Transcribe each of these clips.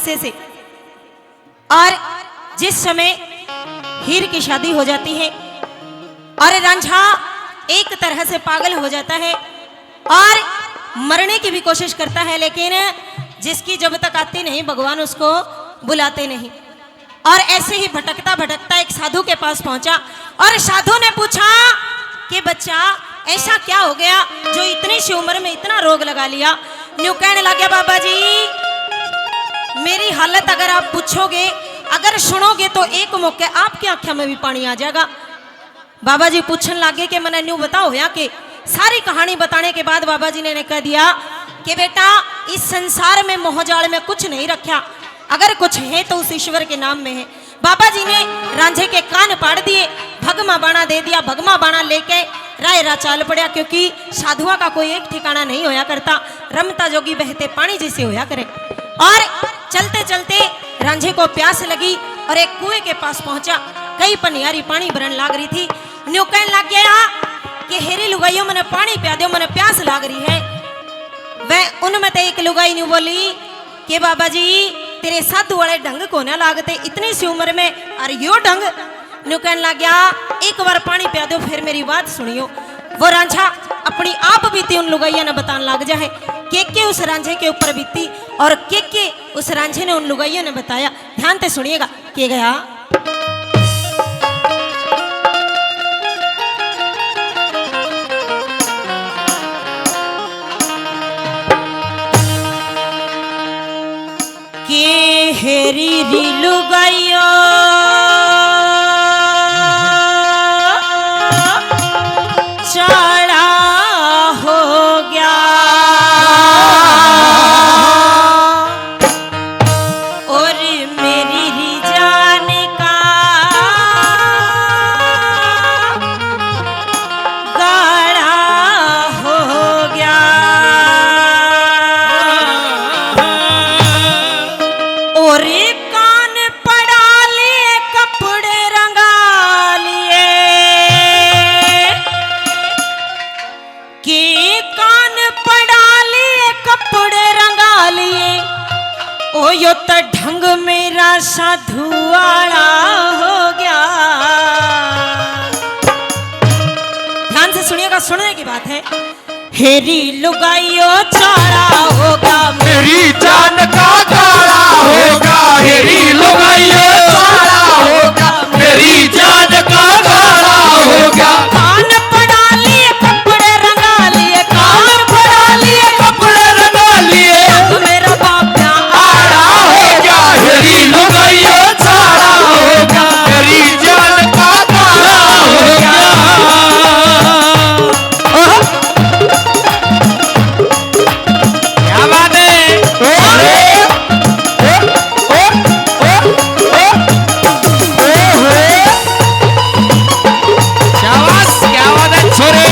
किस्से से। और जिस समय हीर की शादी हो जाती है और रांझा एक तरह से पागल हो जाता है और मरने की भी कोशिश करता है, लेकिन जिसकी जब तक आती नहीं भगवान उसको बुलाते नहीं। और ऐसे ही भटकता भटकता एक साधु के पास पहुंचा और साधु ने पूछा कि बच्चा ऐसा क्या हो गया जो इतनी सी उम्र में इतना रोग लगा लिया। न्यू कहने लगे बाबा जी मेरी हालत अगर आप पूछोगे, अगर सुनोगे तो एक मौके आपकी आंखों में भी पानी आ जाएगा। बाबा जी पूछने लगे कि मैंने न्यू बताओ या कि सारी कहानी बताने के बाद बाबा जी ने कह दिया कि बेटा इस संसार में मोहजाल में कुछ नहीं रखा, अगर कुछ है तो उस ईश्वर के नाम में है। बाबा जी ने रांझे के कान पाड़ दिए, भगमा बाणा दे दिया, भगमा बाणा लेके राय रा चाल पड़ा, क्योंकि साधुआ का कोई एक ठिकाना नहीं होया करता, रमता जोगी बहते पानी जैसे होया करे। और चलते चलते रांझे को प्यास लगी और एक कुएं के पास पहुंचा, कई पनियारी पानी भरन लाग रही थी। न्यू कहने लग गया कि हेरी लुगाइयों मैंने पानी पिया दो, मैंने प्यास लाग रही है। वह उनमें तो एक लुगाई न्यू बोली कि बाबा जी तेरे साधु वाले ढंग को ना लागते इतनी सी उम्र में, और यो ढंग। न्यू कहने लग गया एक बार पानी पिया दो फिर मेरी बात सुनियो। वो रांझा अपनी आप बीती उन लुगाइया ने बताने लग जाए के उस रांझे के ऊपर बीती और के उस रांझे ने उन लुगाइयों ने बताया। ध्यान से सुनिएगा के गया के हेरी री लुगाइयो चढ़ा हो गया और मेरी री जान का गाढ़ा हो गया और कान पड़ा लिए कपड़े रंगा लिए कि कान पड़ा लिए कपड़े रंगा लिए। ओ यो तो ढंग मेरा साधु वाला हो गया। ध्यान से सुनिएगा, सुनने की बात है। हेरी लुगाइयो चारा होगा मेरी जान का गाड़ा होगा, हेरी लुगाइयो चारा होगा, मेरी जान का गाड़ा होगा। कान पड़ा लिए कपड़े रंगा लिए, कान पड़ा लिए कपड़े रंगा लिए मेरा बाप्या आड़ा होगा, हेरी लुगाइयो चारा होगा, मेरी जान का गाड़ा होगा। क्या बात है? शाबाश, क्या बात है छोरे।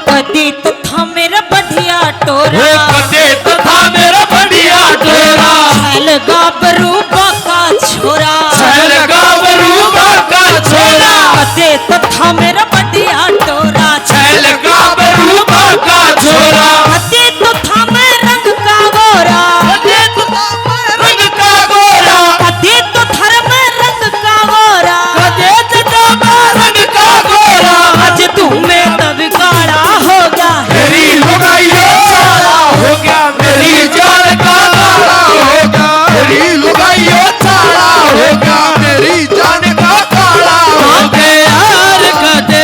कदी तो था मेरा बढ़िया टोरा, कदे तो था मेरा बढ़िया टोरा, छैल गाबरू बाका छोरा, छैल गाबरू बाका छोरा, कदी तो था मेरा बढ़िया टोरा, छैल गाबरू बाका छोरा, कदी तो था मैं रंग का गोरा, कदे तो था मैं रंग का गोरा, कदी तो थर मैं रंग का गोरा, कदे तो था मैं रंग का गोरा। आज तू में तब काड़ा हो गया। मेरी लुगाइयो चारा हो गया, मेरी जान का गाड़ा होगा, मेरी लुगाइयो चारा होगा, मेरी जान का गाड़ा होगा। यार कदे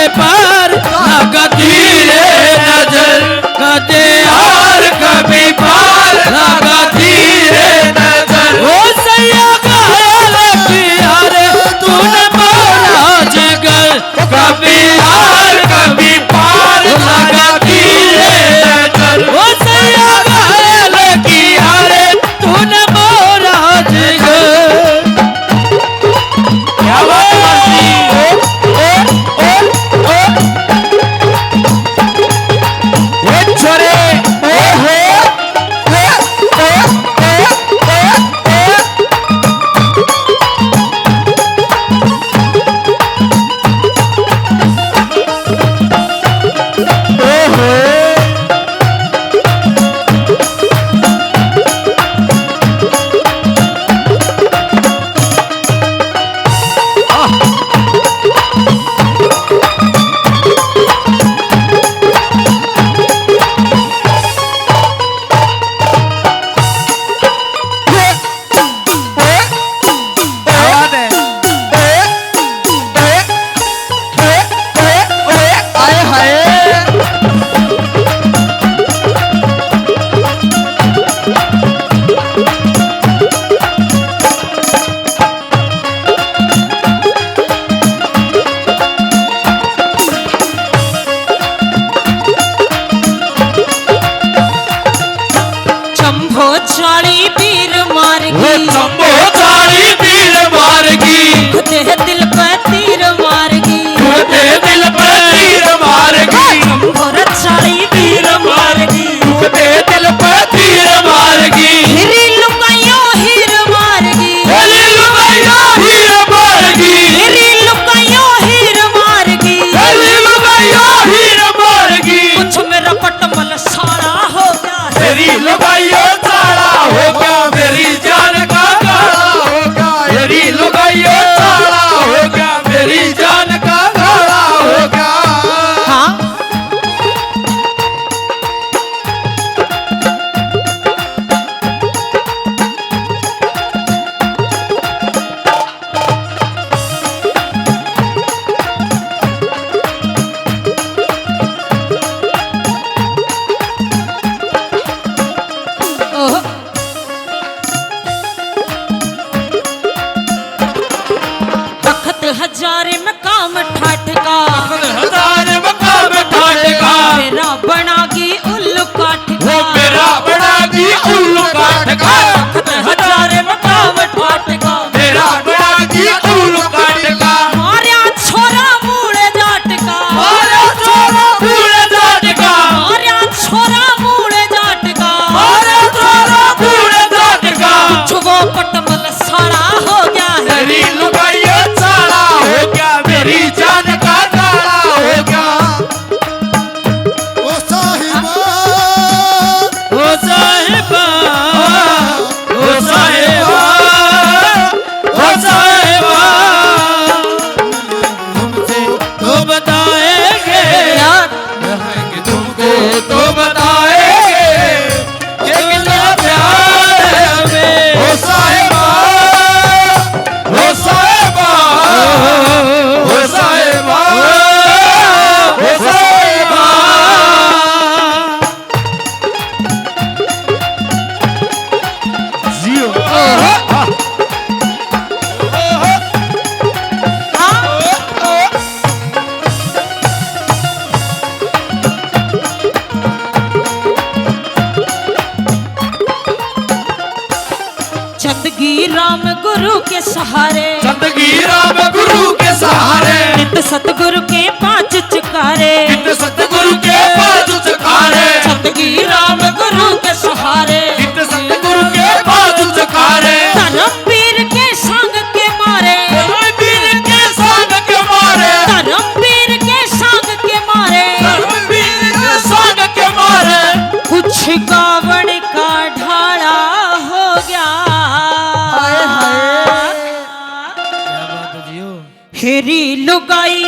राम गुरु के सहारे, जिंदगी राम गुरु के सहारे, नित सतगुरु के पांच चकारे, नित सतगुरु के पांच चकारे, जिंदगी राम गुरु के सहारे, नित सतगुरु के पांच चकारे, धर्मवीर के संग के मारे, धर्मवीर के संग के मारे, धर्मवीर के संग के मारे, धर्मवीर के संग के मारे, कुछ गावड़ का ढाला हो गया। क्या बात है जियो। हेरी लुगाई